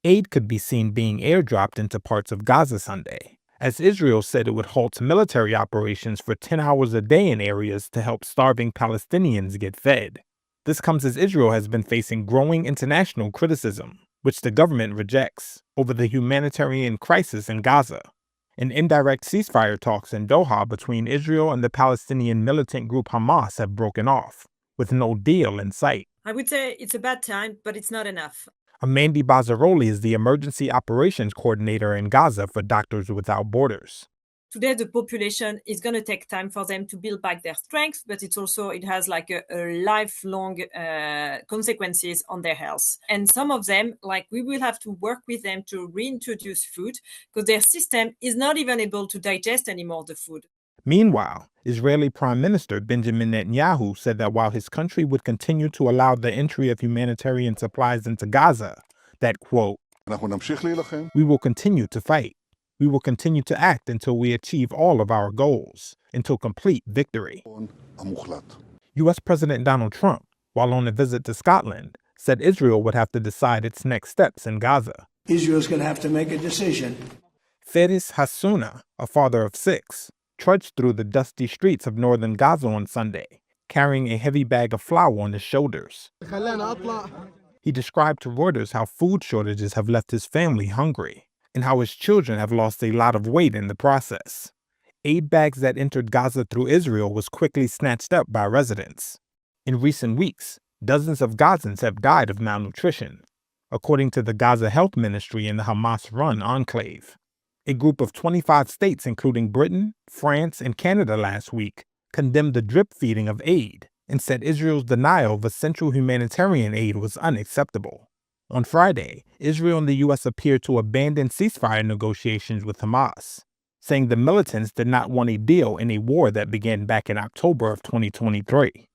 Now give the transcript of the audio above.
Aid could be seen being airdropped into parts of Gaza Sunday, as Israel said it would halt military operations for 10 hours a day in areas to help starving Palestinians get fed. This comes as Israel has been facing growing international criticism, which the government rejects, over the humanitarian crisis in Gaza. And indirect ceasefire talks in Doha between Israel and the Palestinian militant group Hamas have broken off, with no deal in sight. I would say it's a bad time, but it's not enough. Amandi Bazzaroli is the Emergency Operations Coordinator in Gaza for Doctors Without Borders. Today, the population is going to take time for them to build back their strength, but it has like a lifelong consequences on their health. And some of them, like we will have to work with them to reintroduce food because their system is not even able to digest anymore the food. Meanwhile, Israeli Prime Minister Benjamin Netanyahu said that while his country would continue to allow the entry of humanitarian supplies into Gaza, that, quote, "We will continue to fight. We will continue to act until we achieve all of our goals, until complete victory." U.S. President Donald Trump, while on a visit to Scotland, said Israel would have to decide its next steps in Gaza. Israel's going to have to make a decision. Feris Hassouna, a father of 6, trudged through the dusty streets of northern Gaza on Sunday, carrying a heavy bag of flour on his shoulders. He described to Reuters how food shortages have left his family hungry, and how his children have lost a lot of weight in the process. Aid bags that entered Gaza through Israel was quickly snatched up by residents. In recent weeks, dozens of Gazans have died of malnutrition, according to the Gaza Health Ministry in the Hamas-run enclave. A group of 25 states, including Britain, France, and Canada last week, condemned the drip feeding of aid and said Israel's denial of essential humanitarian aid was unacceptable. On Friday, Israel and the U.S. appeared to abandon ceasefire negotiations with Hamas, saying the militants did not want a deal in a war that began back in October of 2023.